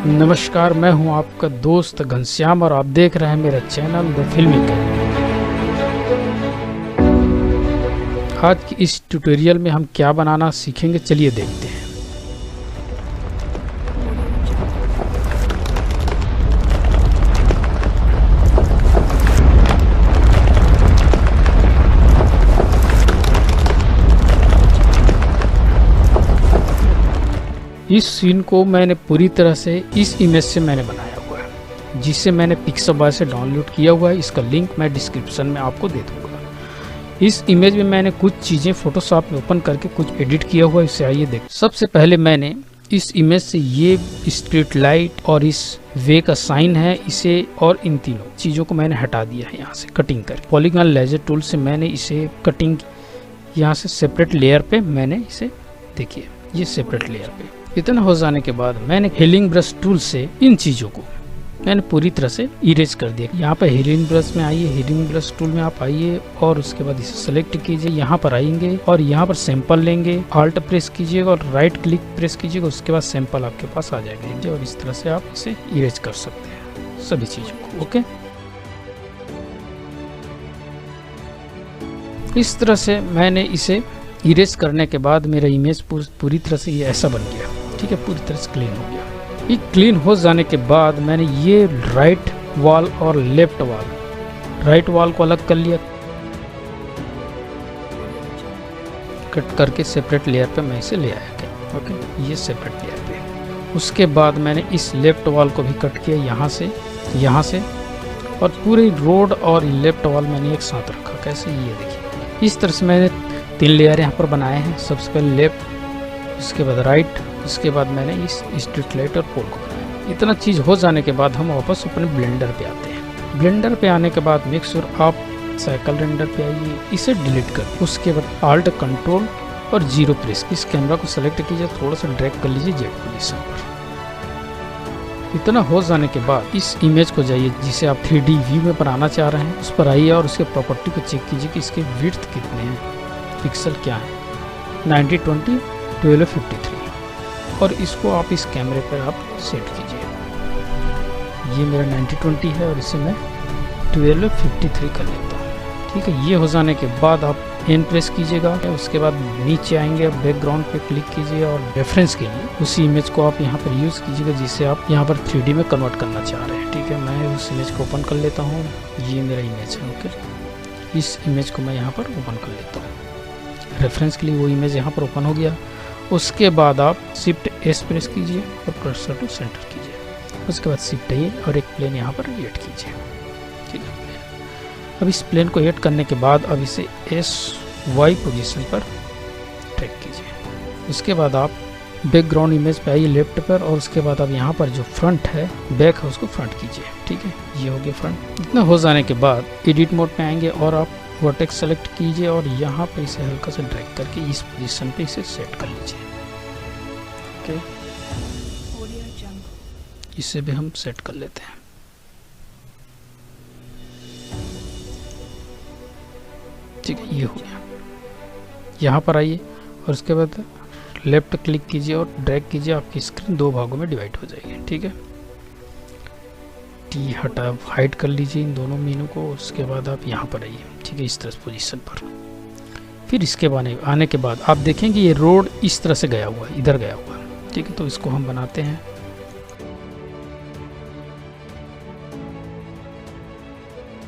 नमस्कार, मैं हूं आपका दोस्त घनश्याम और आप देख रहे हैं मेरा चैनल द फिल्ममेकर। आज की इस ट्यूटोरियल में हम क्या बनाना सीखेंगे, चलिए देखते हैं। इस सीन को मैंने पूरी तरह से इस इमेज से मैंने बनाया हुआ है, जिसे मैंने पिक्साबाय से डाउनलोड किया हुआ है। इसका लिंक मैं डिस्क्रिप्शन में आपको दे दूंगा। इस इमेज में मैंने कुछ चीज़ें फोटोशॉप में ओपन करके कुछ एडिट किया हुआ है, इसे आइए देख। सबसे पहले मैंने इस इमेज से ये स्ट्रीट लाइट और इस वे का साइन है, इसे और इन तीनों चीज़ों को मैंने हटा दिया है यहाँ से कटिंग कर। पॉलीगॉन लेजर टूल से मैंने इसे कटिंग यहाँ से सेपरेट लेयर पे मैंने इसे देखिए, ये सेपरेट लेयर पे। इतना हो जाने के बाद मैंने हीलिंग ब्रश टूल से इन चीज़ों को मैंने पूरी तरह से इरेज कर दिया। यहाँ पर हीलिंग ब्रश में आइए, हीलिंग ब्रश टूल में आप आइए और उसके बाद इसे सेलेक्ट कीजिए। यहाँ पर आएंगे और यहाँ पर सैंपल लेंगे, ऑल्ट प्रेस कीजिएगा और राइट क्लिक प्रेस कीजिएगा, उसके बाद सैंपल आपके पास आ जाएगा और इस तरह से आप इसे इरेज कर सकते हैं सभी चीज़ों को। ओके, इस तरह से मैंने इसे इरेज करने के बाद मेरा इमेज पूरी तरह से ये ऐसा बन गया। ठीक है, पूरी तरह से क्लीन हो गया। ये क्लीन हो जाने के बाद मैंने ये राइट वॉल और लेफ्ट वॉल, राइट वॉल को अलग कर लिया, कट करके सेपरेट लेयर पे मैं इसे ले आया गया। ओके, ये सेपरेट लेयर पे। उसके बाद मैंने इस लेफ्ट वॉल को भी कट किया यहाँ से और पूरे रोड और लेफ्ट वॉल मैंने एक साथ रखा। कैसे, ये देखिए, इस तरह से मैंने 3 लेयर यहाँ पर बनाए हैं। सबसे पहले लेफ्ट, उसके बाद राइट, उसके बाद मैंने इस स्ट्रीट लाइट और पोल को बनाया। इतना चीज़ हो जाने के बाद हम वापस अपने ब्लेंडर पे आते हैं। ब्लेंडर पे आने के बाद मेक श्योर आप साइकिल रेंडर पे आइए, इसे डिलीट कर। उसके बाद आल्ट कंट्रोल और 0 प्रेस, इस कैमरा को सेलेक्ट कीजिए, थोड़ा सा ड्रैग कर लीजिए जेड पोजीशन पर। इतना हो जाने के बाद इस इमेज को जाइए जिसे आप 3D व्यू में बनाना चाह रहे हैं, उस पर आइए और उसके प्रॉपर्टी को चेक कीजिए कि इसके विड्थ कितने हैं, पिक्सल क्या है, 9020 1253 और इसको आप इस कैमरे पर आप सेट कीजिए। ये मेरा 9020 है और इसे मैं 1253 कर लेता हूँ। ठीक है, ये हो जाने के बाद आप एन प्रेस कीजिएगा। उसके बाद नीचे आएंगे, बैकग्राउंड पे क्लिक कीजिए और रेफरेंस के लिए उसी इमेज को आप यहाँ पर यूज़ कीजिएगा जिसे आप यहाँ पर 3D में कन्वर्ट करना चाह रहे हैं। ठीक है, मैं उस इमेज को ओपन कर लेता हूँ। ये मेरा इमेज है। ओके, इस इमेज को मैं यहाँ पर ओपन कर लेता हूँ। रेफरेंस के लिए वो इमेज यहाँ पर ओपन हो गया। उसके बाद आप शिफ्ट एस प्रेस कीजिए और कर्सर टू सेंटर कीजिए। उसके बाद शिफ्ट ए और एक प्लेन यहाँ पर ऐड कीजिए। ठीक है, अब इस प्लेन को ऐड करने के बाद अब इसे एस वाई पोजीशन पर ट्रैक कीजिए। उसके बाद आप बैकग्राउंड इमेज पे आइए लेफ्ट पर और उसके बाद अब यहाँ पर जो फ्रंट है, बैक है, उसको फ्रंट कीजिए। ठीक है, ये हो गया फ्रंट। इतना हो जाने के बाद एडिट मोड में आएंगे और आप वर्टेक्स सेलेक्ट कीजिए और यहाँ पे इसे हल्का सा ड्रैग करके इस पोजीशन पे इसे सेट कर लीजिए। ओके, इसे भी हम सेट कर लेते हैं। ठीक है, ये हो गया। यहाँ पर आइए और उसके बाद लेफ्ट क्लिक कीजिए और ड्रैग कीजिए, आपकी स्क्रीन 2 भागों में डिवाइड हो जाएगी। ठीक है, टी हटा हाइड कर लीजिए इन दोनों मीनू को। उसके बाद आप यहाँ पर आइए। ठीक है, इस तरह पोजीशन पर। फिर इसके आने के बाद आप देखेंगे ये रोड इस तरह से गया हुआ है, इधर गया हुआ है। ठीक है, तो इसको हम बनाते हैं।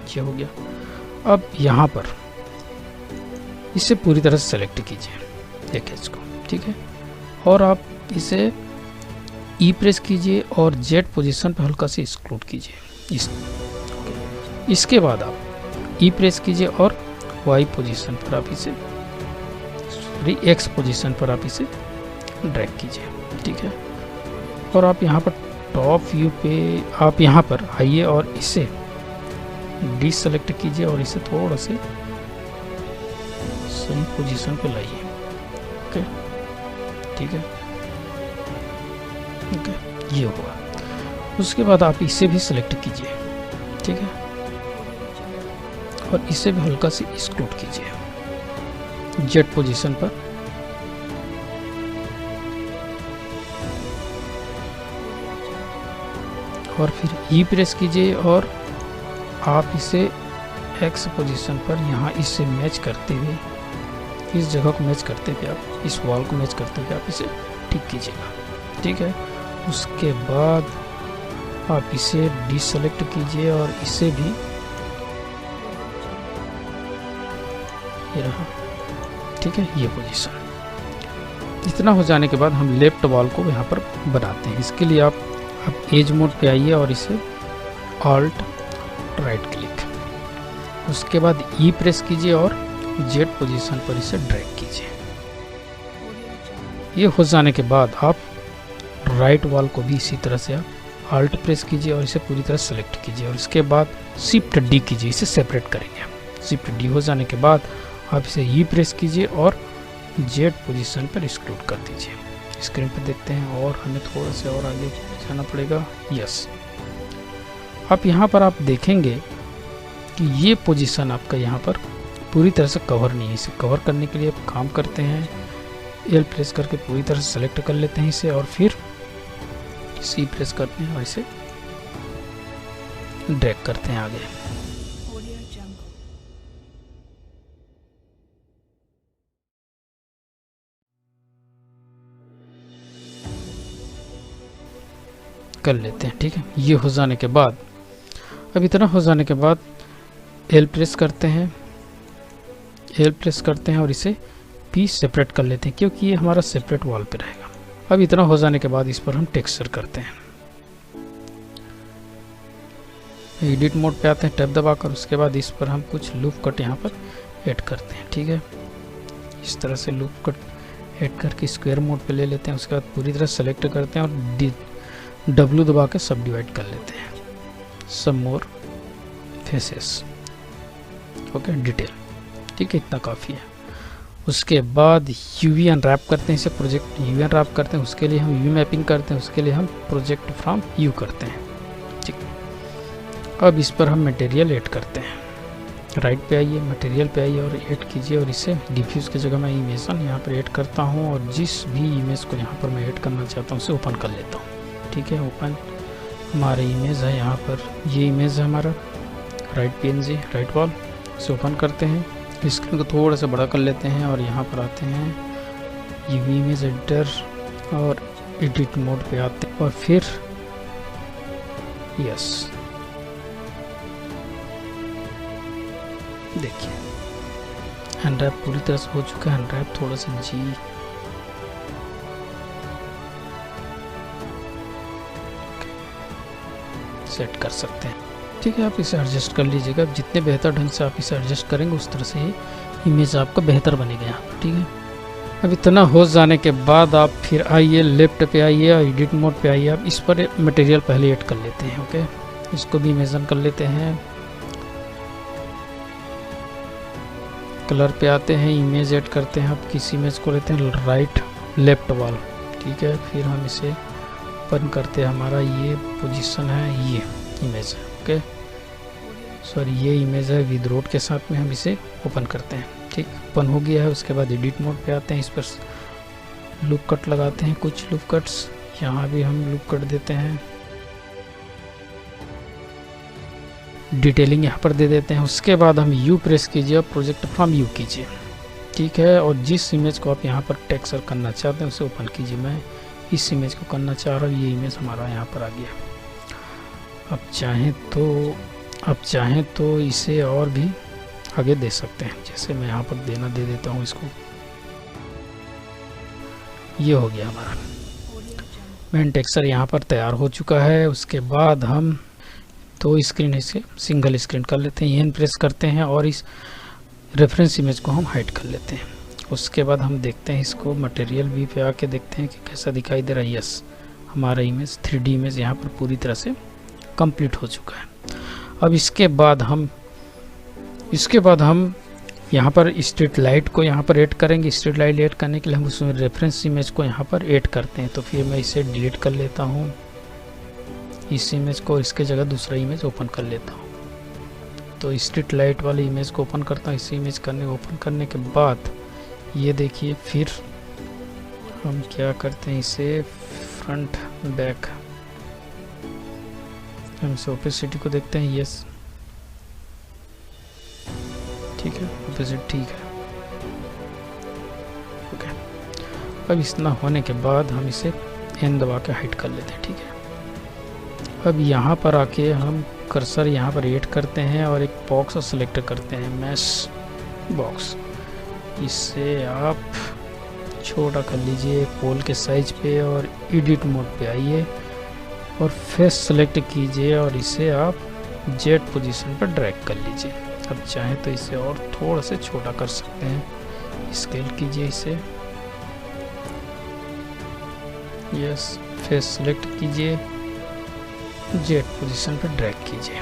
ये हो गया। अब यहाँ पर इसे पूरी तरह से सेलेक्ट कीजिए, देखिए इसको। ठीक है, और आप इसे ई प्रेस कीजिए और जेड पोजीशन पर हल्का से एक्सक्लूड कीजिए। इसके बाद आप ई प्रेस कीजिए और वाई पोजीशन पर आप इसे एक्स पोजीशन पर आप इसे ड्रैग कीजिए। ठीक है, और आप यहाँ पर टॉप व्यू पे आप यहाँ पर आइए और इसे डी सेलेक्ट कीजिए और इसे थोड़ा से सही पोजीशन पे लाइए। ओके, ठीक है। ओके, ये हुआ। उसके बाद आप इसे भी सिलेक्ट कीजिए। ठीक है, और इसे भी हल्का से एक्सक्लूड कीजिए जेड पोजीशन पर। और फिर ई प्रेस कीजिए और आप इसे एक्स पोजीशन पर यहाँ इससे मैच करते हुए, इस जगह को मैच करते हुए, आप इस वॉल को मैच करते हुए आप इसे ठीक कीजिएगा। ठीक है, उसके बाद आप इसे डिसेलेक्ट कीजिए और इसे भी, ये रहा। ठीक है, ये पोजीशन। इतना हो जाने के बाद हम लेफ्ट वॉल को यहाँ पर बनाते हैं। इसके लिए आप एज मोड पे आइए और इसे ऑल्ट राइट क्लिक, उसके बाद ई प्रेस कीजिए और जेड पोजीशन पर इसे ड्रैग कीजिए। ये हो जाने के बाद आप राइट वॉल को भी इसी तरह से आप ऑल्ट प्रेस कीजिए और इसे पूरी तरह सेलेक्ट कीजिए और इसके बाद शिफ्ट डी कीजिए, इसे सेपरेट करेंगे। शिफ्ट डी हो जाने के बाद आप इसे ई प्रेस कीजिए और जेड पोजीशन पर एक्सक्लूड कर दीजिए। स्क्रीन पर देखते हैं और हमें थोड़ा सा और आगे जाना पड़ेगा। यस, अब यहाँ पर आप देखेंगे कि ये पोजीशन आपका यहाँ पर पूरी तरह से कवर नहीं है। इसे कवर करने के लिए आप काम करते हैं, एल प्रेस करके पूरी तरह से सेलेक्ट कर लेते हैं इसे और फिर सी प्रेस करते हैं और इसे ड्रैग करते हैं आगे। कर लेते हैं। ठीक है, ये हो जाने के बाद, अब इतना हो जाने के बाद एल प्रेस करते हैं, एल प्रेस करते हैं और इसे पी सेपरेट कर लेते हैं क्योंकि ये हमारा सेपरेट वॉल पे रहेगा। अब इतना हो जाने के बाद इस पर हम टेक्सचर करते हैं। एडिट मोड पे आते हैं टैब दबाकर, उसके बाद इस पर हम कुछ लूप कट यहाँ पर ऐड करते हैं। ठीक है, इस तरह से लूप कट ऐड करके स्क्वायर मोड पे ले लेते हैं। उसके बाद पूरी तरह सेलेक्ट करते हैं और W दबा के सब डिवाइड कर लेते हैं, सब मोर फेसेस। Okay, detail. ठीक है, इतना काफ़ी है। उसके बाद यूवी अनरैप करते हैं, इसे प्रोजेक्ट यूवी अनरैप करते हैं। उसके लिए हम यूवी मैपिंग करते हैं, उसके लिए हम प्रोजेक्ट फ्रॉम यू करते हैं। ठीक, अब इस पर हम मटेरियल ऐड करते हैं। राइट पे आइए, मटेरियल पे आइए और ऐड कीजिए और इसे डिफ्यूज़ की जगह मैं इमेजन यहाँ पर ऐड करता हूँ और जिस भी इमेज को यहाँ पर मैं ऐड करना चाहता हूँ उसे ओपन कर लेता हूँ। ठीक है, ओपन हमारे इमेज है यहाँ पर, ये इमेज है हमारा राइट PNG राइट वॉल। इसे ओपन करते हैं, स्क्रीन को थोड़ा सा बड़ा कर लेते हैं और यहाँ पर आते हैं यूवी इमेज एडिटर और एडिट मोड पे आते हैं और फिर यस, देखिए अनरैप पूरी तरह से हो चुका है। अनरैप थोड़ा सा जी सेट कर सकते हैं। ठीक है, आप इसे एडजस्ट कर लीजिएगा। जितने बेहतर ढंग से आप इसे एडजस्ट करेंगे उस तरह से ही इमेज आपका बेहतर बनेगा यहाँ पर। ठीक है, अब इतना हो जाने के बाद आप फिर आइए लेफ्ट पे आइए और एडिट मोड पे आइए। आप इस पर मटेरियल पहले ऐड कर लेते हैं। ओके, इसको भी इमेजन कर लेते हैं। कलर पे आते हैं, इमेज ऐड करते हैं। आप किस इमेज को लेते हैं, राइट लेफ्ट वॉल। ठीक है, फिर हम इसे ओपन करते हैं। हमारा ये पोजीशन है, ये इमेज है। ओके, सॉरी ये इमेज है विद रोड के साथ में, हम इसे ओपन करते हैं। ठीक, ओपन हो गया है। उसके बाद एडिट मोड पे आते हैं, इस पर लूप कट लगाते हैं, कुछ लूप कट्स यहाँ भी हम लूप कट देते हैं, डिटेलिंग यहाँ पर दे देते हैं। उसके बाद हम यू प्रेस कीजिए और प्रोजेक्ट फ्रॉम यू कीजिए। ठीक है, और जिस इमेज को आप यहाँ पर टेक्सचर करना चाहते हैं उसे ओपन कीजिए। मैं इस इमेज को करना चाह रहा हूँ, ये इमेज हमारा यहाँ पर आ गया। अब चाहें तो इसे और भी आगे दे सकते हैं, जैसे मैं यहाँ पर दे देता हूँ इसको। ये हो गया हमारा मेन टेक्सचर यहाँ पर तैयार हो चुका है। उसके बाद हम दो स्क्रीन इसे सिंगल स्क्रीन कर लेते हैं, एन प्रेस करते हैं और इस रेफरेंस इमेज को हम हाइड कर लेते हैं। उसके बाद हम देखते हैं इसको मटेरियल व्यू पे आके देखते हैं कि कैसा दिखाई दे रहा है। यस, हमारा इमेज 3D इमेज यहाँ पर पूरी तरह से कंप्लीट हो चुका है। अब इसके बाद हम यहाँ पर स्ट्रीट लाइट को यहाँ पर ऐड करेंगे। स्ट्रीट लाइट ऐड करने के लिए हम उसमें रेफरेंस इमेज को यहाँ पर ऐड करते हैं। तो फिर मैं इसे डिलीट कर लेता हूँ, इस इमेज को, इसके जगह दूसरा इमेज ओपन कर लेता हूँ। तो स्ट्रीट लाइट वाली इमेज को ओपन करता हूँ। इसी इमेज ओपन करने के बाद ये देखिए, फिर हम क्या करते हैं, इसे फ्रंट बैक हम इसे ओपेसिटी को देखते हैं, यस ठीक है, ओपेसिटी ठीक है। ओके, अब इतना होने के बाद हम इसे एन दबा के हाइड कर लेते हैं, ठीक है। अब यहाँ पर आके हम कर्सर यहाँ पर ऐड करते हैं और एक बॉक्स सेलेक्ट करते हैं, मैश बॉक्स। इससे आप छोटा कर लीजिए पोल के साइज पे और एडिट मोड पे आइए और फेस सेलेक्ट कीजिए और इसे आप जेड पोजीशन पर ड्रैग कर लीजिए। अब चाहे तो इसे और थोड़ा से छोटा कर सकते हैं, स्केल कीजिए इसे, यस, फेस सेलेक्ट कीजिए, जेड पोजीशन पर ड्रैग कीजिए।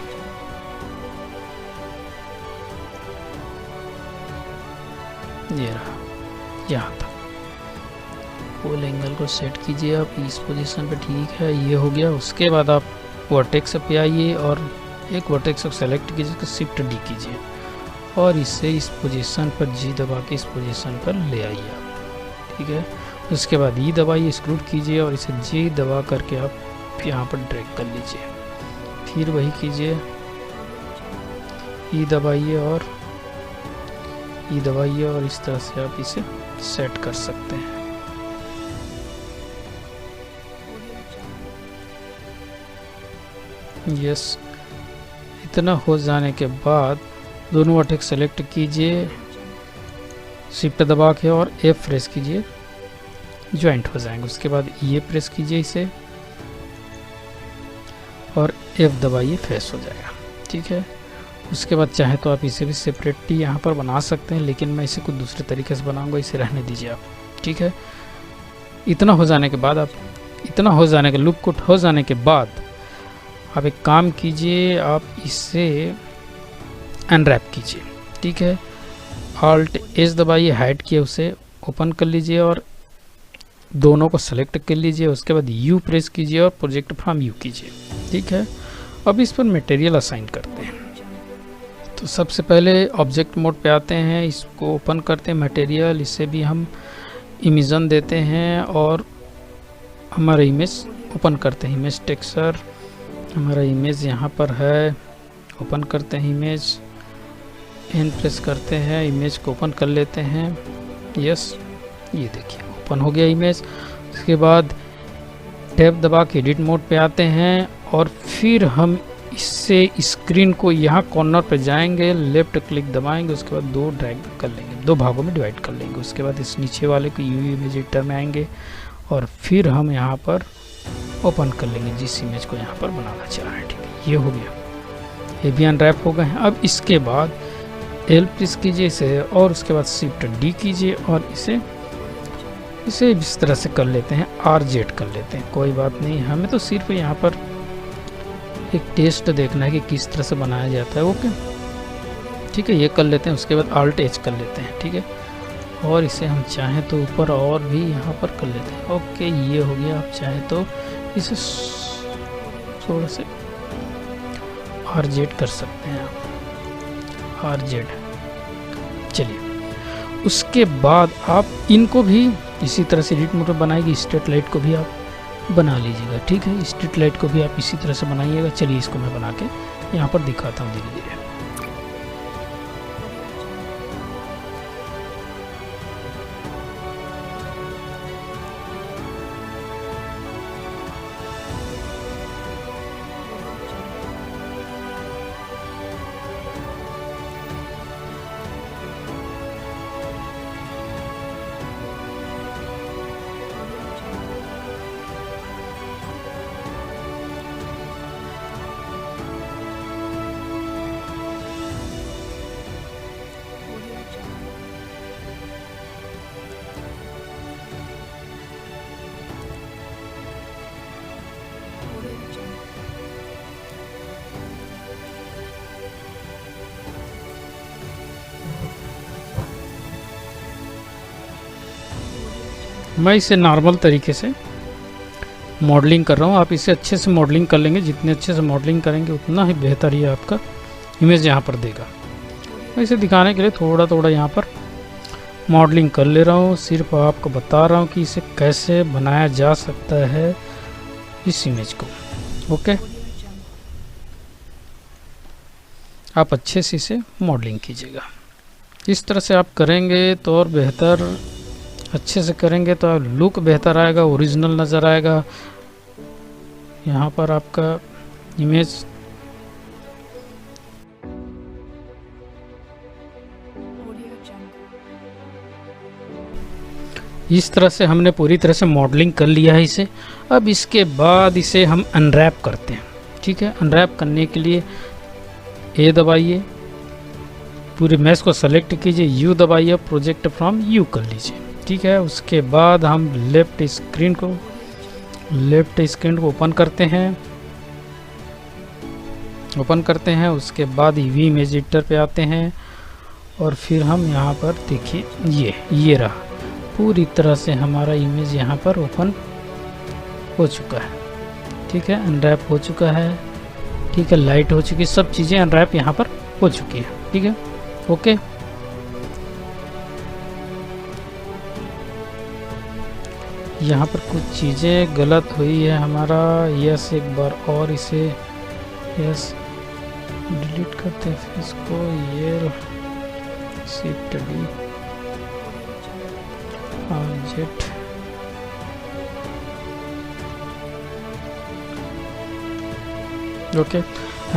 ये रहा, यहाँ तक फुल एंगल को सेट कीजिए आप इस पोजीशन पे, ठीक है, ये हो गया। उसके बाद आप वर्टेक्स पे आइए और एक वर्टेक्स को सेलेक्ट कीजिए, उसको शिफ्ट डी कीजिए और इसे इस पोजीशन पर जी दबा के इस पोजीशन पर ले आइए आप, ठीक है। उसके बाद ई दबाइए, एक्सक्लूड कीजिए और इसे जी दबा करके आप यहाँ पर ड्रैग कर लीजिए। फिर वही कीजिए, ई दबाइए और ई दबाइए और इस तरह से आप इसे सेट कर सकते हैं। यस, इतना हो जाने के बाद दोनों वर्टेक्स सेलेक्ट कीजिए, शिफ्ट दबा के और F प्रेस कीजिए, ज्वाइंट हो जाएंगे। उसके बाद ये प्रेस कीजिए इसे और F दबाइए, फेस हो जाएगा, ठीक है। उसके बाद चाहे तो आप इसे भी सेपरेटली यहाँ पर बना सकते हैं, लेकिन मैं इसे कुछ दूसरे तरीके से बनाऊंगा, इसे रहने दीजिए आप, ठीक है। इतना हो जाने के बाद आप लुक कुट हो जाने के बाद आप एक काम कीजिए, आप इसे अनरैप कीजिए, ठीक है। Alt H दबाइए, हाइड किए उसे ओपन कर लीजिए और दोनों को सेलेक्ट कर लीजिए। उसके बाद U प्रेस कीजिए और प्रोजेक्ट फ्रॉम U कीजिए, ठीक है। अब इस पर मटेरियल असाइन करते हैं। तो सबसे पहले ऑब्जेक्ट मोड पे आते हैं, इसको ओपन करते हैं मटेरियल, इसे भी हम इमेजन देते हैं और हमारा इमेज ओपन करते हैं। इमेज टेक्सचर, हमारा इमेज यहाँ पर है, ओपन करते हैं इमेज, एन प्रेस करते हैं, इमेज को ओपन कर लेते हैं, यस, ये देखिए ओपन हो गया इमेज। उसके बाद टैब दबा के एडिट मोड पे आते हैं और फिर हम इससे स्क्रीन को यहाँ कॉर्नर पे जाएंगे, लेफ्ट क्लिक दबाएंगे, उसके बाद दो ड्रैग कर लेंगे, दो भागों में डिवाइड कर लेंगे। उसके बाद इस नीचे वाले को यूवी इमेज एडिटर में आएंगे और फिर हम यहाँ पर ओपन कर लेंगे जिस इमेज को यहाँ पर बनाना चाह रहे हैं, ठीक है। ये हो गया, ये भी अनरैप हो गए हैं। अब इसके बाद एल प्रेस कीजिए इसे और उसके बाद शिफ्ट डी कीजिए और इसे इस तरह से कर लेते हैं, RZ कर लेते हैं, कोई बात नहीं। हमें तो सिर्फ यहाँ पर एक टेस्ट देखना है कि किस तरह से बनाया जाता है, ओके, ठीक है, ये कर लेते हैं। उसके बाद Alt H कर लेते हैं, ठीक है, और इसे हम चाहें तो ऊपर और भी यहाँ पर कर लेते हैं, ओके, ये हो गया। आप चाहें तो इसे थोड़ा से RZ कर सकते हैं आप, RZ। चलिए, उसके बाद आप इनको भी इसी तरह से एडिट मोड में बनाएगी, स्ट्रीट लाइट को भी आप बना लीजिएगा, ठीक है। स्ट्रीट लाइट को भी आप इसी तरह से बनाइएगा। चलिए, इसको मैं बना के यहाँ पर दिखाता हूँ धीरे धीरे। मैं इसे नॉर्मल तरीके से मॉडलिंग कर रहा हूँ, आप इसे अच्छे से मॉडलिंग कर लेंगे, जितने अच्छे से मॉडलिंग करेंगे उतना ही बेहतर ये आपका इमेज यहाँ पर देगा। मैं इसे दिखाने के लिए थोड़ा थोड़ा यहाँ पर मॉडलिंग कर ले रहा हूँ, सिर्फ आपको बता रहा हूँ कि इसे कैसे बनाया जा सकता है इस इमेज को, ओके। आप अच्छे से इसे मॉडलिंग कीजिएगा। इस तरह से आप करेंगे तो और बेहतर, अच्छे से करेंगे तो लुक बेहतर आएगा, ओरिजिनल नज़र आएगा। यहाँ पर आपका इमेज इस तरह से हमने पूरी तरह से मॉडलिंग कर लिया है इसे। अब इसके बाद इसे हम अनरैप करते हैं, ठीक है। अनरैप करने के लिए ए दबाइए, पूरे मैश को सेलेक्ट कीजिए, यू दबाइए, प्रोजेक्ट फ्रॉम यू कर लीजिए, ठीक है। उसके बाद हम लेफ्ट स्क्रीन को ओपन करते हैं। उसके बाद वी इमेज एडिटर पे आते हैं और फिर हम यहाँ पर देखिए ये रहा, पूरी तरह से हमारा इमेज यहाँ पर ओपन हो चुका है, ठीक है। अनरैप हो चुका है, ठीक है। लाइट हो चुकी है, सब चीज़ें अनरैप यहाँ पर हो चुकी है, ठीक है। ओके, यहाँ पर कुछ चीज़ें गलत हुई है हमारा। यस, एक बार और इसे यस डिलीट करते हैं, फिर इसको ये shift D object okay.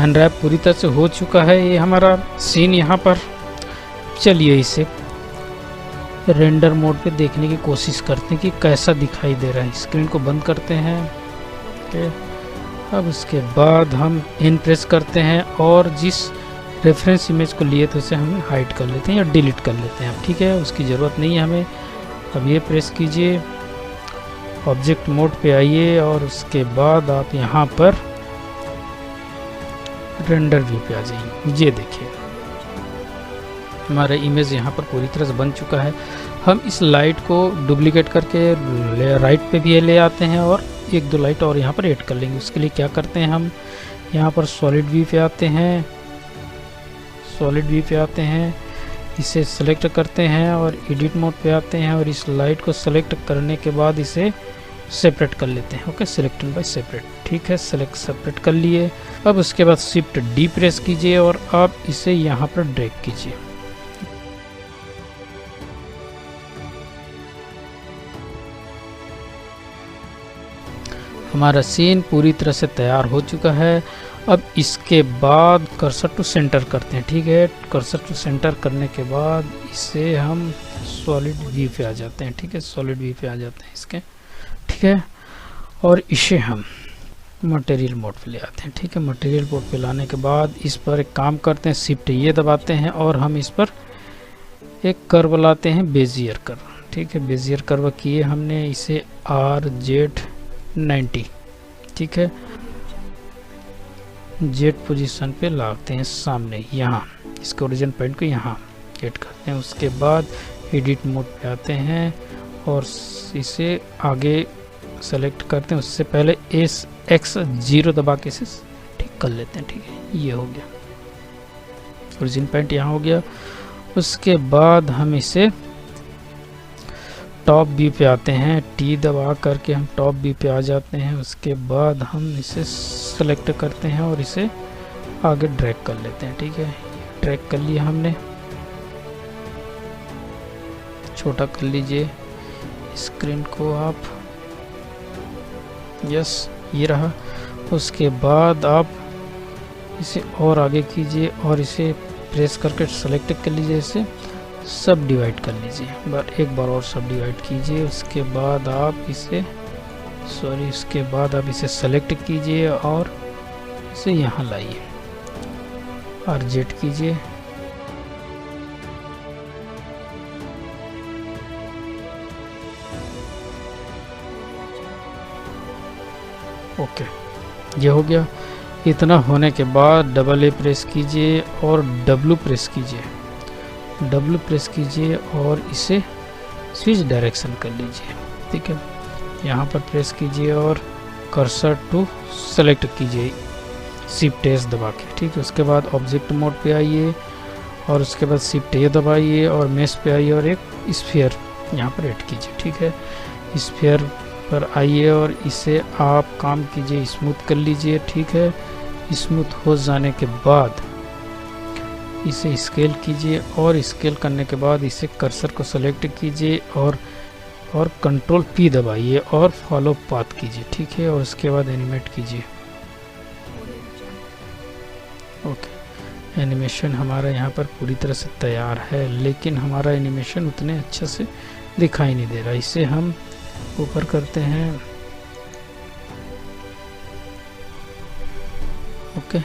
Unwrap पूरी तरह से हो चुका है ये हमारा सीन यहाँ पर। चलिए इसे रेंडर मोड पे देखने की कोशिश करते हैं कि कैसा दिखाई दे रहा है। स्क्रीन को बंद करते हैं, ओके। अब उसके बाद हम इन प्रेस करते हैं और जिस रेफरेंस इमेज को लिए थे उसे हम हाइड कर लेते हैं या डिलीट कर लेते हैं, ठीक है। उसकी ज़रूरत नहीं है हमें। अब ये प्रेस कीजिए, ऑब्जेक्ट मोड पे आइए और उसके बाद आप यहाँ पर रेंडर व्यू पे आ जाइए। ये देखिए हमारा इमेज यहाँ पर पूरी तरह से बन चुका है। हम इस लाइट को डुप्लीकेट करके राइट पे भी ले आते हैं और एक दो लाइट और यहाँ पर ऐड कर लेंगे। उसके लिए क्या करते हैं, हम यहाँ पर सॉलिड व्यू पे आते हैं, इसे सेलेक्ट करते हैं और एडिट मोड पे आते हैं और इस लाइट को सेलेक्ट करने के बाद इसे सेपरेट कर लेते हैं, ओके। सिलेक्टेड बाय सेपरेट, ठीक है। सेपरेट कर लिए। अब उसके बाद शिफ्ट डी प्रेस कीजिए और आप इसे यहाँ पर ड्रैग कीजिए। हमारा सीन पूरी तरह से तैयार हो चुका है। अब इसके बाद कर्सर टू सेंटर करते हैं, ठीक है। कर्सर टू सेंटर करने के बाद इसे हम सॉलिड व्यू पे आ जाते हैं, ठीक है। सॉलिड व्यू पे आ जाते हैं इसके, ठीक है। और इसे हम मटेरियल मोड पे ले आते हैं, ठीक है। मटेरियल मोड पे लाने के बाद इस पर एक काम करते हैं, शिफ्ट ये दबाते हैं और हम इस पर एक कर्व लाते हैं, बेजियर कर्व, ठीक है। बेजियर कर्व किए हमने, इसे RZ90, ठीक है। जेड पोजीशन पे लाते हैं सामने, यहाँ इसके ओरिजिन पॉइंट को यहाँ एड करते हैं। उसके बाद एडिट मोड पे आते हैं और इसे आगे सेलेक्ट करते हैं। उससे पहले X0 दबा के इसे ठीक कर लेते हैं, ठीक है। ये हो गया, ओरिजिन पॉइंट यहाँ हो गया। उसके बाद हम इसे टॉप व्यू पे आते हैं, टी दबा करके हम टॉप व्यू पे आ जाते हैं। उसके बाद हम इसे सेलेक्ट करते हैं और इसे आगे ड्रैग कर लेते हैं, ठीक है। ड्रैग कर लिया हमने, छोटा कर लीजिए स्क्रीन को आप, यस ये रहा। उसके बाद आप इसे और आगे कीजिए और इसे प्रेस करके सेलेक्ट कर लीजिए, इसे सब डिवाइड कर लीजिए, एक बार और सब डिवाइड कीजिए। उसके बाद आप इसे सेलेक्ट कीजिए और इसे यहाँ लाइए, RZ कीजिए, ओके। ये हो गया। इतना होने के बाद डबल ए प्रेस कीजिए और W प्रेस कीजिए और इसे स्विच डायरेक्शन कर लीजिए, ठीक है। यहाँ पर प्रेस कीजिए और कर्सर टू सेलेक्ट कीजिए, शिफ्ट एस दबा के, ठीक है। उसके बाद ऑब्जेक्ट मोड पे आइए और उसके बाद शिफ्ट ए दबाइए और मेश पे आइए और एक स्फीयर यहाँ पर ऐड कीजिए, ठीक है। स्फीयर पर आइए और इसे आप काम कीजिए, स्मूथ कर लीजिए, ठीक है। स्मूथ हो जाने के बाद इसे स्केल कीजिए और स्केल करने के बाद इसे कर्सर को सेलेक्ट कीजिए और कंट्रोल P दबाइए और फॉलो पाथ कीजिए, ठीक है, और उसके बाद एनिमेट कीजिए। ओके, एनिमेशन हमारा यहाँ पर पूरी तरह से तैयार है, लेकिन हमारा एनिमेशन उतने अच्छे से दिखाई नहीं दे रहा। इसे हम ऊपर करते हैं। ओके,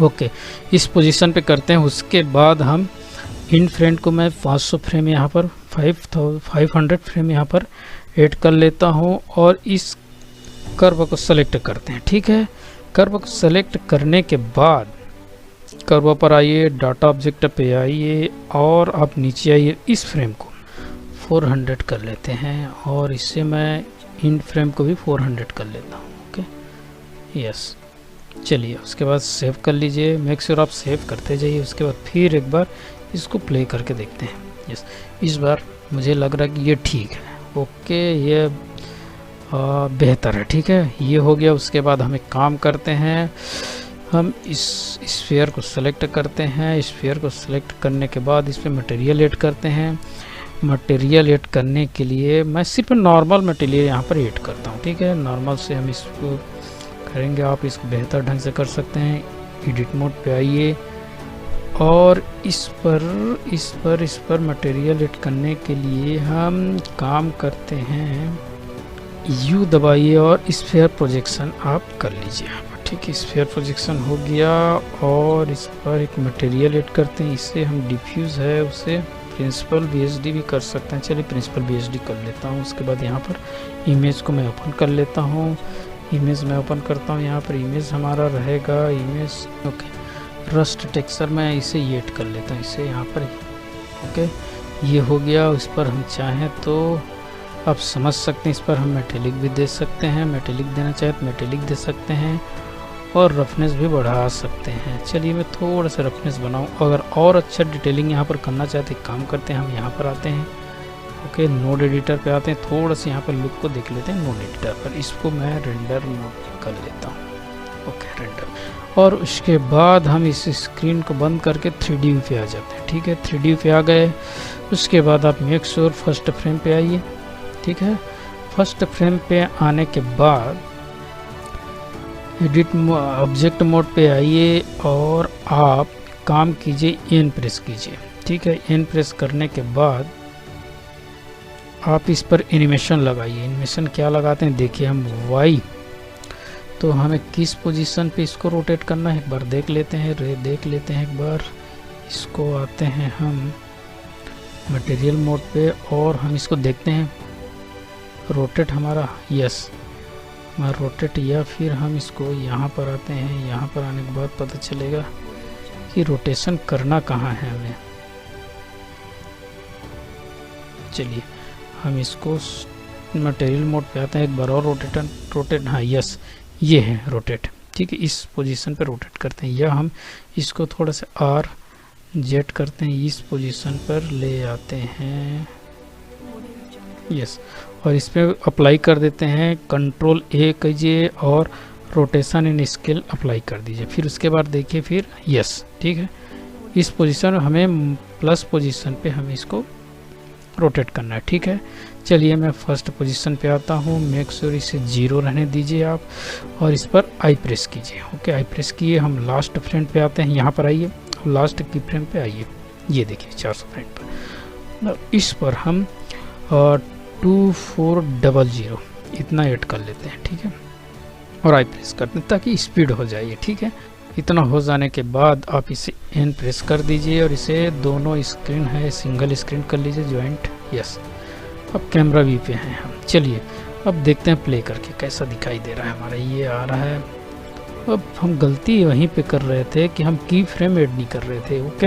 ओके, इस पोजीशन पे करते हैं। उसके बाद हम इन फ्रेम को मैं 500 फ्रेम यहाँ पर 500 फ्रेम यहाँ पर ऐड कर लेता हूँ और इस कर्व को सेलेक्ट करते हैं, ठीक है। कर्व को सेलेक्ट करने के बाद कर्व पर आइए, डाटा ऑब्जेक्ट पे आइए और आप नीचे आइए। इस फ्रेम को 400 कर लेते हैं और इससे मैं इन फ्रेम को भी 400 कर लेता हूँ। ओके, यस, चलिए उसके बाद सेव कर लीजिए। मेक श्योर आप सेव करते जाइए। उसके बाद फिर एक बार इसको प्ले करके देखते हैं। यस, इस बार मुझे लग रहा है कि ये ठीक है। ओके, ये बेहतर है, ठीक है, ये हो गया। उसके बाद हम एक काम करते हैं, हम इस स्फीयर को सेलेक्ट करते हैं। स्फीयर को सेलेक्ट करने के बाद इस पर मटेरियल ऐड करते हैं। मटेरियल ऐड करने के लिए मैं सिर्फ नॉर्मल मटेरियल यहाँ पर ऐड करता हूँ, ठीक है। नॉर्मल से हम इसको करेंगे, आप इसको बेहतर ढंग से कर सकते हैं। एडिट मोड पे आइए और इस पर मटेरियल ऐड करने के लिए हम काम करते हैं, यू दबाइए और स्फीयर प्रोजेक्शन आप कर लीजिए, ठीक है। स्फीयर प्रोजेक्शन हो गया और इस पर एक मटेरियल ऐड करते हैं। इससे हम डिफ्यूज है उसे प्रिंसिपल BSD भी कर सकते हैं। चलिए प्रिंसिपल BSD कर लेता हूँ। उसके बाद यहाँ पर इमेज को मैं ओपन कर लेता हूँ। इमेज में ओपन करता हूँ। यहाँ पर इमेज हमारा रहेगा इमेज, ओके, रस्ट टेक्सचर में इसे ऐड कर लेता हूँ, इसे यहाँ पर, ओके, ये हो गया। उस पर हम चाहें तो आप समझ सकते हैं, इस पर हम मेटेलिक भी दे सकते हैं। मेटेलिक देना चाहें तो मेटेलिक दे सकते हैं और रफनेस भी बढ़ा सकते हैं। चलिए मैं थोड़ा सा रफनेस बनाऊँ। अगर और अच्छा डिटेलिंग यहाँ पर करना चाहते हैं, काम करते हैं, हम यहाँ पर आते हैं, ओके, नोड एडिटर पे आते हैं। थोड़ा सा यहाँ पर लुक को देख लेते हैं नोड एडिटर पर। इसको मैं रेंडर मोड कर लेता हूँ, ओके, रेंडर। और उसके बाद हम इस स्क्रीन को बंद करके 3D व्यू पे आ जाते हैं, ठीक है। 3D व्यू पे आ गए। उसके बाद आप मेक श्योर फर्स्ट फ्रेम पे आइए, ठीक है। फर्स्ट फ्रेम पे आने के बाद एडिट ऑब्जेक्ट मोड पे आइए और आप काम कीजिए, एन प्रेस कीजिए, ठीक है। एन प्रेस करने के बाद आप इस पर एनिमेशन लगाइए। एनिमेशन क्या लगाते हैं देखिए, हम वाई, तो हमें किस पोजीशन पे इसको रोटेट करना है एक बार देख लेते हैं। एक बार इसको आते हैं हम मटेरियल मोड पे और हम इसको देखते हैं रोटेट हमारा, यस, हमारा रोटेट, या फिर हम इसको यहाँ पर आते हैं। यहाँ पर आने के बाद पता चलेगा कि रोटेशन करना कहाँ है हमें। चलिए हम इसको मटेरियल मोड पे आते हैं एक बार और रोटेट, हाँ, यस, ये है रोटेट, ठीक है। इस पोजीशन पे रोटेट करते हैं, या हम इसको थोड़ा सा RZ करते हैं, इस पोजीशन पर ले आते हैं, यस, और इस पर अप्लाई कर देते हैं। कंट्रोल A कीजिए और रोटेशन इन स्केल अप्लाई कर दीजिए। फिर उसके बाद देखिए, फिर यस, ठीक है। इस पोजीशन हमें प्लस पोजीशन पे हमें इसको रोटेट करना है, ठीक है। चलिए मैं फर्स्ट पोजीशन पे आता हूँ। मेक श्योर इसे 0 रहने दीजिए आप और इस पर आई प्रेस कीजिए, ओके, आई प्रेस किए। हम लास्ट फ्रेम पे आते हैं, यहाँ पर आइए, लास्ट की फ्रेम पे आइए, ये देखिए 400 फ्रेम पर। इस पर हम 2400 इतना ऐड कर लेते हैं, ठीक है, और आई प्रेस करते हैं ताकि स्पीड हो जाए, ठीक है। इतना हो जाने के बाद आप इसे एन प्रेस कर दीजिए और इसे दोनों स्क्रीन है सिंगल स्क्रीन कर लीजिए, ज्वाइंट, यस। अब कैमरा व्यू पे हैं हम। चलिए अब देखते हैं प्ले करके कैसा दिखाई दे रहा है हमारा, ये आ रहा है। अब हम गलती वहीं पे कर रहे थे कि हम की फ्रेम ऐड नहीं कर रहे थे, ओके,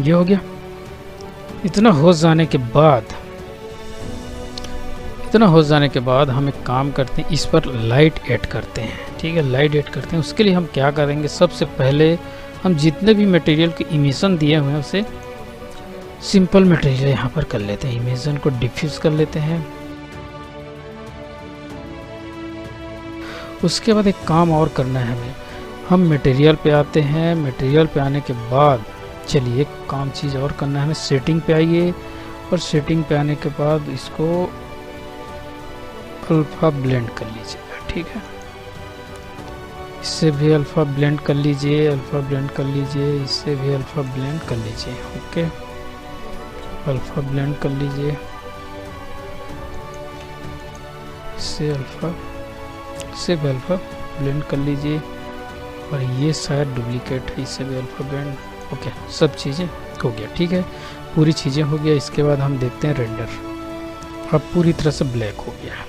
ये हो गया। इतना हो जाने के बाद हम एक काम करते हैं, इस पर लाइट ऐड करते हैं, ठीक है, लाइट ऐड करते हैं। उसके लिए हम क्या करेंगे, सबसे पहले हम जितने भी मटेरियल के इमिशन दिए हुए हैं उसे सिंपल मटेरियल यहाँ पर कर लेते हैं, इमेजन को डिफ्यूज कर लेते हैं। उसके बाद एक काम और करना है हमें, हम मटेरियल पे आते हैं। मटेरियल पे आने के बाद चलिए एक काम चीज़ और करना है हमें, सेटिंग पे आइए और सेटिंग पे आने के बाद इसको अल्फ़ा ब्लेंड कर लीजिएगा, ठीक है। इससे भी अल्फ़ा ब्लेंड कर लीजिए, अल्फ़ा ब्लेंड कर लीजिए, इससे भी अल्फ़ा ब्लेंड कर लीजिए। ओके, अल्फ़ा ब्लेंड कर लीजिए, इससे अल्फ़ा, इससे भी अल्फ़ा ब्लेंड कर लीजिए। और ये शायद डुप्लीकेट है, इससे भी अल्फ़ा ब्लेंड। ओके, सब चीज़ें हो गया, ठीक है, पूरी चीज़ें हो गया। इसके बाद हम देखते हैं रेंडर, अब पूरी तरह से ब्लैक हो गया।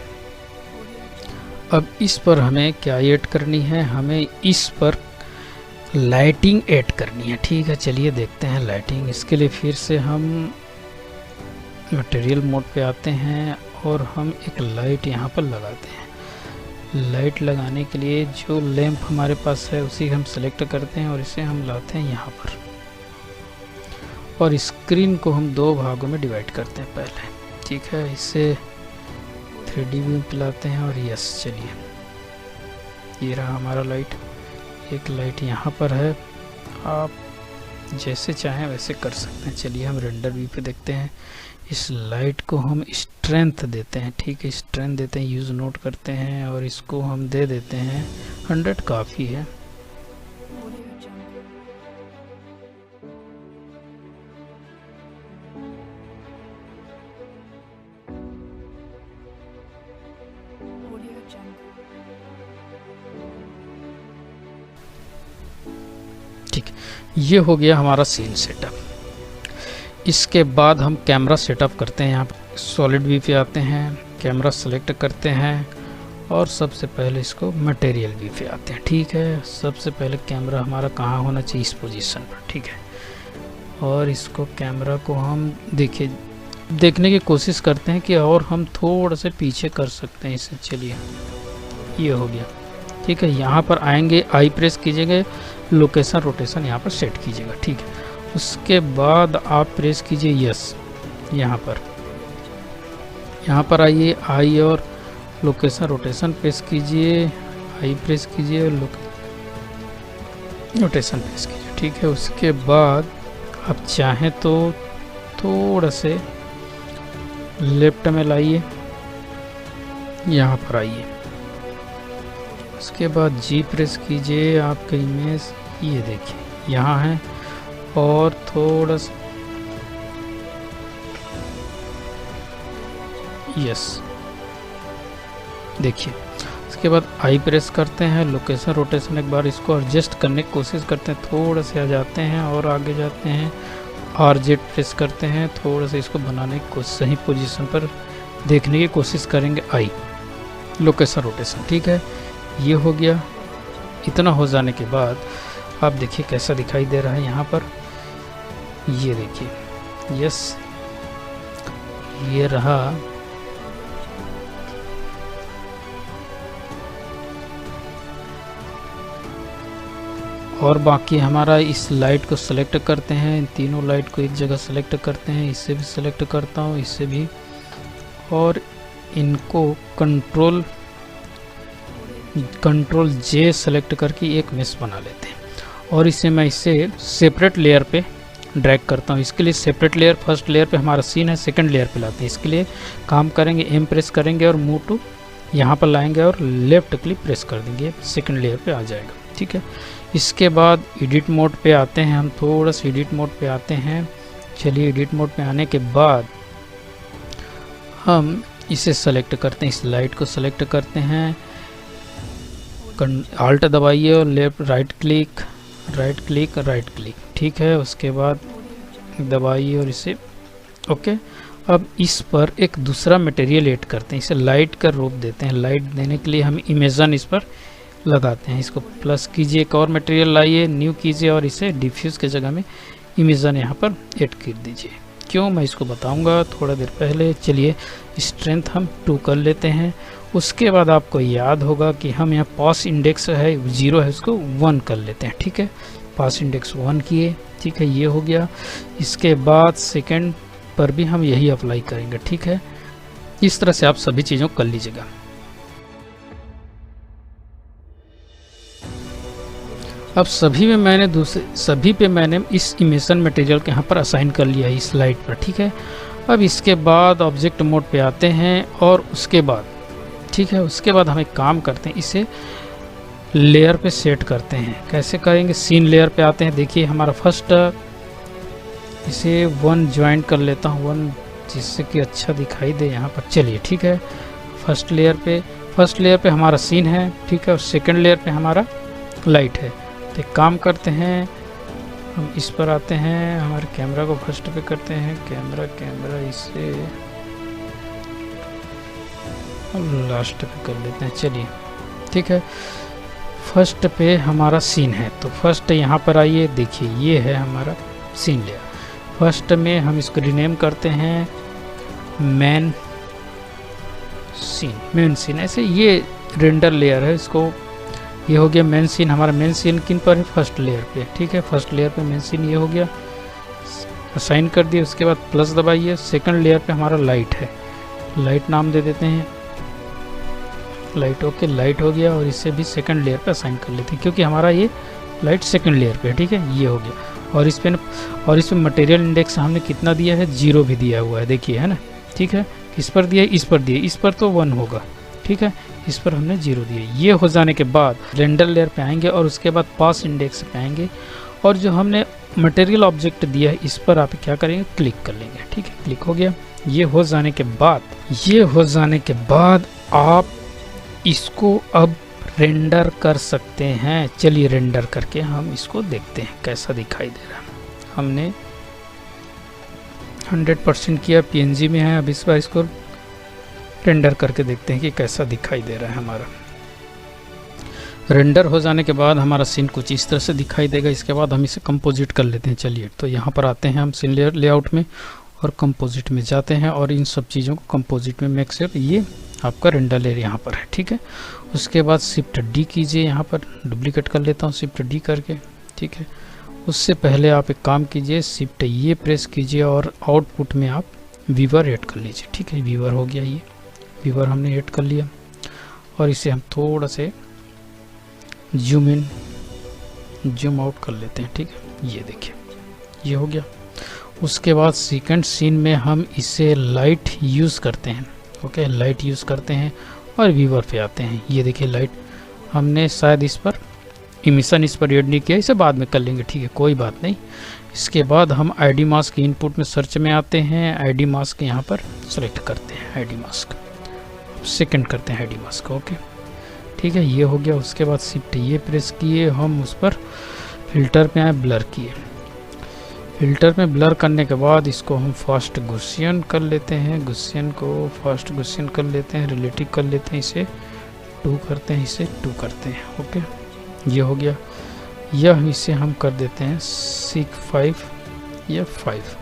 अब इस पर हमें क्या ऐड करनी है, हमें इस पर लाइटिंग ऐड करनी है, ठीक है। चलिए देखते हैं लाइटिंग। इसके लिए फिर से हम मटेरियल मोड पे आते हैं और हम एक लाइट यहाँ पर लगाते हैं। लाइट लगाने के लिए जो लैंप हमारे पास है उसी हम सेलेक्ट करते हैं और इसे हम लाते हैं यहाँ पर, और स्क्रीन को हम दो भागों में डिवाइड करते हैं पहले, ठीक है। इसे 3D व्यू पे लाते हैं और यस, चलिए ये रहा हमारा लाइट। एक लाइट यहाँ पर है, आप जैसे चाहें वैसे कर सकते हैं। चलिए हम रेंडर व्यू पे देखते हैं। इस लाइट को हम स्ट्रेंथ देते हैं, ठीक है, स्ट्रेंथ देते हैं, यूज़ नोट करते हैं और इसको हम दे देते हैं 100, काफ़ी है। ठीक, ये हो गया हमारा सीन सेटअप। इसके बाद हम कैमरा सेटअप करते हैं। यहाँ पर सॉलिड व्यू पे आते हैं, कैमरा सेलेक्ट करते हैं और सबसे पहले इसको मटेरियल व्यू पे आते हैं, ठीक है। सबसे पहले कैमरा हमारा कहाँ होना चाहिए, इस पोजीशन पर, ठीक है। और इसको कैमरा को हम देखने की कोशिश करते हैं कि और हम थोड़ा से पीछे कर सकते हैं इसे। चलिए ये हो गया, ठीक है। यहाँ पर आएंगे, आई प्रेस कीजिएगा, लोकेशन रोटेशन यहाँ पर सेट कीजिएगा, ठीक है। उसके बाद आप प्रेस कीजिए यस, यहाँ पर आइए, आई और लोकेशन रोटेशन प्रेस कीजिए, आई प्रेस कीजिए, रोटेशन प्रेस कीजिए, ठीक है। उसके बाद आप चाहें तो थोड़ा से लेफ्ट में लाइए, यहाँ पर आइए। उसके बाद जी प्रेस कीजिए, आपका इमेज ये देखिए यहाँ है, और थोड़ा सा यस, देखिए। उसके बाद आई प्रेस करते हैं, लोकेशन रोटेशन एक बार इसको एडजस्ट करने की कोशिश करते हैं, थोड़ा से आ जाते हैं और आगे जाते हैं। RZ प्रेस करते हैं, थोड़ा सा इसको बनाने की कोशिश, सही पोजीशन पर देखने की कोशिश करेंगे। आई लोकेशन रोटेशन, ठीक है, ये हो गया। इतना हो जाने के बाद आप देखिए कैसा दिखाई दे रहा है यहाँ पर, ये देखिए यस, ये रहा। और बाकी हमारा इस लाइट को सेलेक्ट करते हैं, इन तीनों लाइट को एक जगह सेलेक्ट करते हैं, इससे भी सेलेक्ट करता हूँ, इससे भी, और इनको कंट्रोल J सेलेक्ट करके एक मेश बना लेते हैं। और इसे मैं सेपरेट लेयर पे ड्रैग करता हूँ। इसके लिए सेपरेट लेयर, फर्स्ट लेयर पे हमारा सीन है, सेकंड लेयर पे लाते हैं। इसके लिए काम करेंगे, M प्रेस करेंगे और मूव टू यहाँ पर लाएंगे और लेफ्ट क्लिक प्रेस कर देंगे, सेकंड लेयर पे आ जाएगा, ठीक है। इसके बाद एडिट मोड पे आते हैं हम, थोड़ा सा एडिट मोड पे आते हैं। चलिए एडिट मोड पे आने के बाद हम इसे सेलेक्ट करते हैं, इस लाइट को सेलेक्ट करते हैं, आल्ट दबाइए और लेफ्ट राइट क्लिक, ठीक है। उसके बाद दबाइए और इसे ओके। अब इस पर एक दूसरा मटेरियल ऐड करते हैं, इसे लाइट का रूप देते हैं। लाइट देने के लिए हम इमेजन इस पर लगाते हैं, इसको प्लस कीजिए, एक और मटेरियल लाइए, न्यू कीजिए और इसे डिफ्यूज़ के जगह में इमेजन यहाँ पर ऐड कर दीजिए। क्यों, मैं इसको बताऊंगा थोड़ा देर पहले। चलिए स्ट्रेंथ हम 2 कर लेते हैं। उसके बाद आपको याद होगा कि हम यहाँ पॉस इंडेक्स है 0 है, उसको 1 कर लेते हैं, ठीक है। पास इंडेक्स 1 किए, ठीक है, ये हो गया। इसके बाद सेकंड पर भी हम यही अप्लाई करेंगे, ठीक है। इस तरह से आप सभी चीज़ों को कर लीजिएगा। अब सभी पे मैंने इस इमेशन मटेरियल के यहाँ पर असाइन कर लिया है इस लाइट पर, ठीक है। अब इसके बाद ऑब्जेक्ट मोड पे आते हैं और उसके बाद, ठीक है, उसके बाद हम एक काम करते हैं, इसे लेयर पे सेट करते हैं। कैसे करेंगे? सीन लेयर पे आते हैं। देखिए हमारा फर्स्ट, इसे 1 ज्वाइन कर लेता हूँ, 1 जिससे कि अच्छा दिखाई दे यहाँ पर। चलिए ठीक है, फर्स्ट लेयर पे हमारा सीन है, ठीक है, और सेकंड लेयर पे हमारा लाइट है। तो एक काम करते हैं, हम इस पर आते हैं, हमारे कैमरा को फर्स्ट पे करते हैं, कैमरा इसे लास्ट पे कर लेते हैं। चलिए ठीक है, फर्स्ट पे हमारा सीन है, तो फर्स्ट यहाँ पर आइए, देखिए ये है हमारा सीन लेयर। फर्स्ट में हम इसको रीनेम करते हैं मेन सीन, ऐसे ये रेंडर लेयर है, इसको ये हो गया मेन सीन। हमारा मेन सीन किन पर है? फर्स्ट लेयर पे, ठीक है, फर्स्ट लेयर पे मेन सीन ये हो गया, असाइन कर दिया। उसके बाद प्लस दबाइए, सेकंड लेयर पे हमारा लाइट है, लाइट नाम दे देते हैं, लाइट, ओके, लाइट हो गया। और इसे भी सेकंड लेयर पे असाइन कर लेते हैं, क्योंकि हमारा ये लाइट सेकंड लेयर पे है, ठीक है, ये हो गया। और इस पे मटेरियल इंडेक्स हमने कितना दिया है? 0 भी दिया हुआ है, देखिए, है ना, ठीक है। किस पर दिया? इस पर दिया, इस पर तो 1 होगा, ठीक है, इस पर हमने 0 दिया। ये हो जाने के बाद रेंडर लेयर पे आएंगे और उसके बाद पास इंडेक्स पे आएंगे, और जो हमने मटेरियल ऑब्जेक्ट दिया है इस पर आप क्या करेंगे? क्लिक कर लेंगे, ठीक है, क्लिक हो गया। ये हो जाने के बाद आप इसको अब रेंडर कर सकते हैं। चलिए रेंडर करके हम इसको देखते हैं कैसा दिखाई दे रहा है। हमने 100% किया, PNG में है। अब इस बार इसको रेंडर करके देखते हैं कि कैसा दिखाई दे रहा है हमारा। रेंडर हो जाने के बाद हमारा सीन कुछ इस तरह से दिखाई देगा। इसके बाद हम इसे कंपोजिट कर लेते हैं। चलिए, तो यहाँ पर आते हैं हम सीन लेआउट में और कंपोजिट में जाते हैं और इन सब चीज़ों को कंपोजिट में मेक श्योर ये आपका रेंडर लेयर यहाँ पर है, ठीक है। उसके बाद शिफ्ट D कीजिए, यहाँ पर डुप्लीकेट कर लेता हूँ शिफ्ट D करके, ठीक है। उससे पहले आप एक काम कीजिए, शिफ्ट ये प्रेस कीजिए और आउटपुट में आप वीवर ऐड कर लीजिए, ठीक है। वीवर हो गया, ये वीवर हमने ऐड कर लिया और इसे हम थोड़ा से जूम इन जूम आउट कर लेते हैं, ठीक है। ये देखिए, ये हो गया। उसके बाद सेकंड सीन में हम इसे लाइट यूज़ करते हैं, ओके, लाइट यूज़ करते हैं और वीवर पे आते हैं। ये देखिए लाइट, हमने शायद इस पर इमिशन इस पर ऐड नहीं किया, इसे बाद में कर लेंगे, ठीक है, कोई बात नहीं। इसके बाद हम ID मास्क इनपुट में सर्च में आते हैं, ID मास्क यहाँ पर सेलेक्ट करते हैं, ID मास्क सेकंड करते हैं, ID मास्क, ओके, ठीक है, ये हो गया। उसके बाद शिफ्ट ये प्रेस किए, हम उस पर फिल्टर पे आए, ब्लर किए। फिल्टर में ब्लर करने के बाद इसको हम फास्ट गुस्सियन कर लेते हैं, गुस्सियन को फास्ट गुस्सियन कर लेते हैं, रिलेटिव कर लेते हैं, इसे 2 करते हैं, इसे 2 करते हैं, ओके, ये हो गया। यह इसे हम कर देते हैं 6 5 या 5,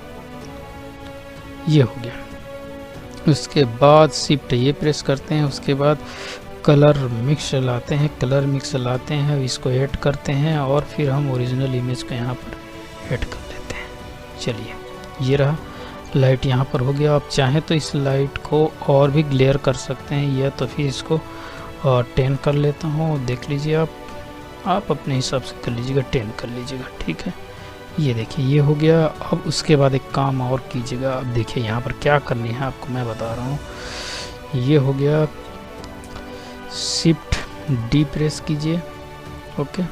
ये हो गया। उसके बाद शिफ्ट ये प्रेस करते हैं। उसके बाद कलर मिक्स लाते हैं, इसको ऐड करते हैं और फिर हम ओरिजिनल इमेज को यहाँ पर ऐड कर लेते हैं। चलिए, ये रहा, लाइट यहाँ पर हो गया। आप चाहें तो इस लाइट को और भी ग्लेयर कर सकते हैं, या तो फिर इसको 10 कर लेता हूँ, देख लीजिए आप अपने हिसाब से कर लीजिएगा, 10 कर लीजिएगा, ठीक है। ये देखिए, ये हो गया। अब उसके बाद एक काम और कीजिएगा। अब देखिए यहाँ पर क्या करनी है आपको मैं बता रहा हूँ। ये हो गया, शिफ्ट D प्रेस कीजिए, ओके,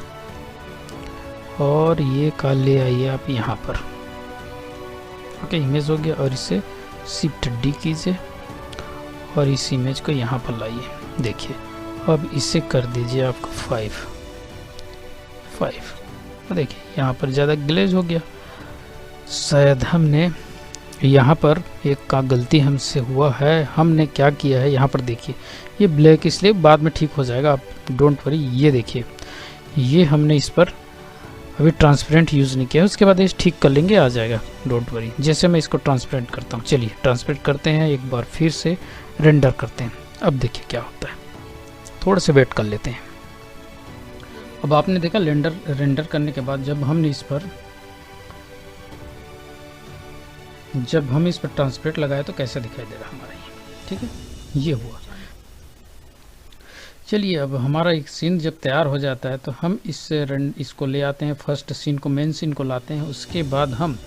और ये का ले आइए आप यहाँ पर, ओके, इमेज हो गया। और इसे शिफ्ट D कीजिए और इस इमेज को यहाँ पर लाइए, देखिए। अब इसे कर दीजिए आपको 5, देखिए यहाँ पर ज़्यादा ग्लेज हो गया। शायद हमने यहाँ पर एक का गलती हमसे हुआ है। हमने क्या किया है, यहाँ पर देखिए, ये ब्लैक इसलिए बाद में ठीक हो जाएगा, आप डोंट वरी। ये देखिए, ये हमने इस पर अभी ट्रांसपेरेंट यूज़ नहीं किया, उसके बाद इसे ठीक कर लेंगे, आ जाएगा, डोंट वरी। जैसे मैं इसको ट्रांसपेरेंट करता हूँ, चलिए ट्रांसपेरेंट करते हैं, एक बार फिर से रेंडर करते हैं। अब देखिए क्या होता है, थोड़ा से वेट कर लेते हैं। अब आपने देखा रेंडर करने के बाद जब हम इस पर ट्रांसपेरेंट लगाए तो कैसा दिखाई दे रहा हमारा ये, ठीक है, ये हुआ। चलिए अब हमारा एक सीन जब तैयार हो जाता है तो हम इसको ले आते हैं, फर्स्ट सीन को, मेन सीन को लाते हैं। उसके बाद हम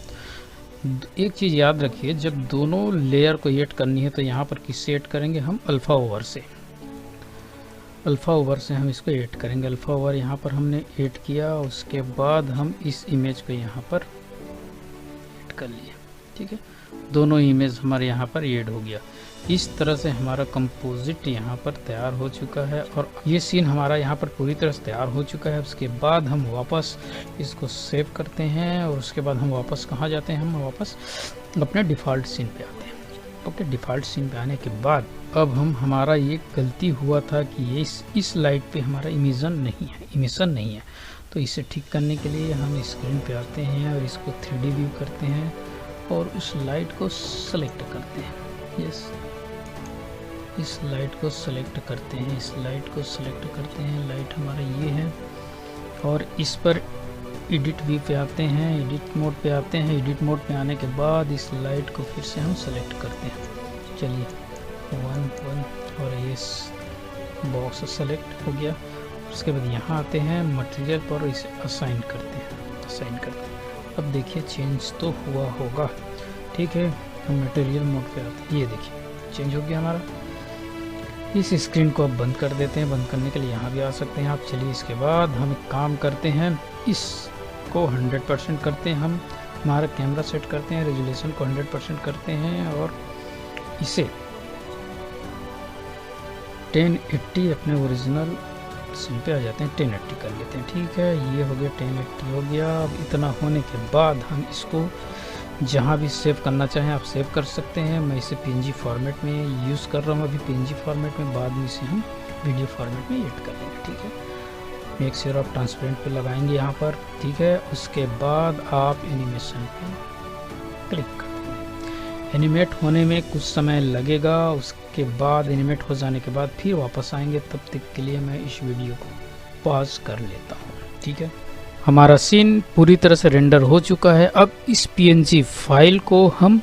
एक चीज़ याद रखिए, जब दोनों लेयर को ऐड करनी है तो यहाँ पर किससे ऐड करेंगे हम, अल्फ़ा ओवर से। अल्फ़ा ओवर से हम इसको ऐड करेंगे। अल्फ़ा ओवर यहाँ पर हमने ऐड किया, उसके बाद हम इस इमेज को यहाँ पर ऐड कर लिए, ठीक है। दोनों इमेज हमारे यहाँ पर ऐड हो गया। इस तरह से हमारा कंपोजिट यहाँ पर तैयार हो चुका है और ये सीन हमारा यहाँ पर पूरी तरह से तैयार हो चुका है। उसके बाद हम वापस इसको सेव करते हैं और उसके बाद हम वापस कहाँ जाते हैं, हम वापस अपने डिफ़ॉल्ट सीन पे आते हैं। ओके, डिफ़ॉल्ट सीन पे आने के बाद अब हमारा ये गलती हुआ था कि ये इस लाइट पे हमारा इमिशन नहीं है, तो इसे ठीक करने के लिए हम स्क्रीन पे आते हैं और इसको 3D व्यू करते हैं और उस लाइट को सेलेक्ट करते हैं। यस, इस लाइट को सेलेक्ट करते हैं, इस लाइट को सेलेक्ट करते हैं। लाइट हमारा ये है और इस पर एडिट व्यू पे आते हैं, एडिट मोड पे आते हैं। एडिट मोड पे आने के बाद इस लाइट को फिर से हम सेलेक्ट करते हैं। चलिए 1 और ये बॉक्स सेलेक्ट हो गया। उसके बाद यहाँ आते हैं मटेरियल पर, इसे असाइन करते हैं। अब देखिए चेंज तो हुआ होगा, ठीक है। हम मटेरियल मोड पे आते हैं, ये देखिए चेंज हो गया हमारा। इस स्क्रीन को अब बंद कर देते हैं। बंद करने के लिए यहाँ भी आ सकते हैं आप। चलिए इसके बाद हम एक काम करते हैं, इसको 100% करते हैं। हम हमारा कैमरा सेट करते हैं, रेजोल्यूशन को 100% करते हैं और इसे 1080 अपने ओरिजिनल सीन पे आ जाते हैं, 1080 कर लेते हैं, ठीक है। ये हो गया, 1080 हो गया। अब इतना होने के बाद हम इसको जहाँ भी सेव करना चाहें आप सेव कर सकते हैं। मैं इसे PNG फॉर्मेट में यूज़ कर रहा हूँ अभी, PNG फॉर्मेट में। बाद में इसे हम वीडियो फॉर्मेट में ऐड कर लेंगे, ठीक है। मेक श्योर आप ट्रांसपेरेंट पे लगाएंगे यहाँ पर, ठीक है। उसके बाद आप एनिमेशन पे क्लिक कर देंगे। एनिमेट होने में कुछ समय लगेगा। उसके बाद एनिमेट हो जाने के बाद फिर वापस आएंगे। तब तक के लिए मैं इस वीडियो को पॉज कर लेता हूँ, ठीक है। हमारा सीन पूरी तरह से रेंडर हो चुका है। अब इस PNG फाइल को हम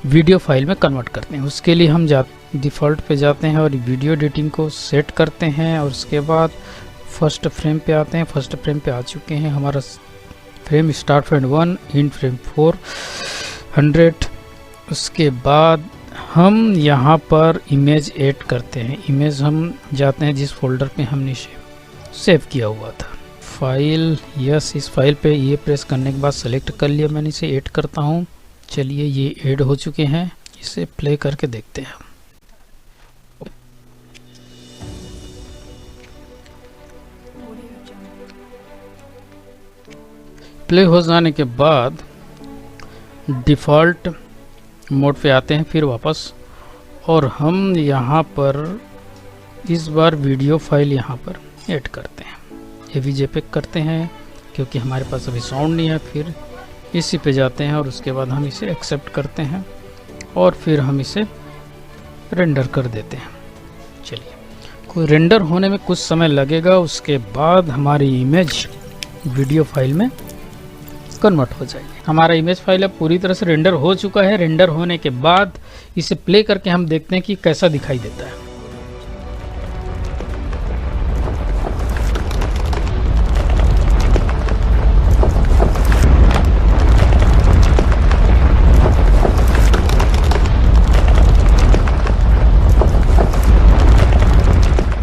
वीडियो फाइल में कन्वर्ट करते हैं। उसके लिए हम डिफ़ॉल्ट पे जाते हैं और वीडियो एडिटिंग को सेट करते हैं और उसके बाद फर्स्ट फ्रेम पे आते हैं। फर्स्ट फ्रेम पे आ चुके हैं। हमारा frame start frame 1, and frame 400। उसके बाद हम यहाँ पर इमेज ऐड करते हैं। इमेज हम जाते हैं जिस फोल्डर पे हमने सेव किया हुआ था, फाइल। यस, इस फाइल पे ये प्रेस करने के बाद सेलेक्ट कर लिया मैंने, इसे ऐड करता हूँ। चलिए ये ऐड हो चुके हैं, इसे प्ले करके देखते हैं। प्ले हो जाने के बाद डिफ़ॉल्ट मोड पे आते हैं फिर वापस, और हम यहाँ पर इस बार वीडियो फाइल यहाँ पर ऐड करते हैं। AVJ पे करते हैं क्योंकि हमारे पास अभी साउंड नहीं है। फिर इसी पे जाते हैं और उसके बाद हम इसे एक्सेप्ट करते हैं और फिर हम इसे रेंडर कर देते हैं। चलिए, कोई रेंडर होने में कुछ समय लगेगा। उसके बाद हमारी इमेज वीडियो फाइल में कन्वर्ट हो जाएगी। हमारा इमेज फाइल अब पूरी तरह से रेंडर हो चुका है। रेंडर होने के बाद इसे प्ले करके हम देखते हैं कि कैसा दिखाई देता है।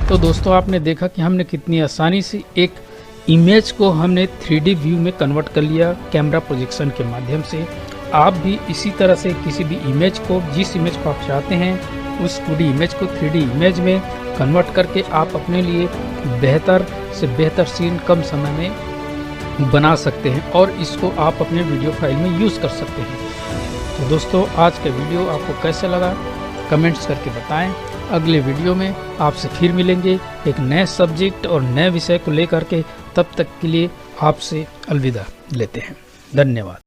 तो दोस्तों आपने देखा कि हमने कितनी आसानी से एक इमेज को हमने 3D व्यू में कन्वर्ट कर लिया कैमरा प्रोजेक्शन के माध्यम से। आप भी इसी तरह से किसी भी इमेज को, जिस इमेज को आप चाहते हैं उस 2D इमेज को 3D इमेज में कन्वर्ट करके आप अपने लिए बेहतर से बेहतर सीन कम समय में बना सकते हैं और इसको आप अपने वीडियो फाइल में यूज़ कर सकते हैं। तो दोस्तों आज का वीडियो आपको कैसा लगा कमेंट्स करके बताएं। अगले वीडियो में आपसे फिर मिलेंगे एक नए सब्जेक्ट और नए विषय को लेकर के। तब तक के लिए आपसे अलविदा लेते हैं। धन्यवाद।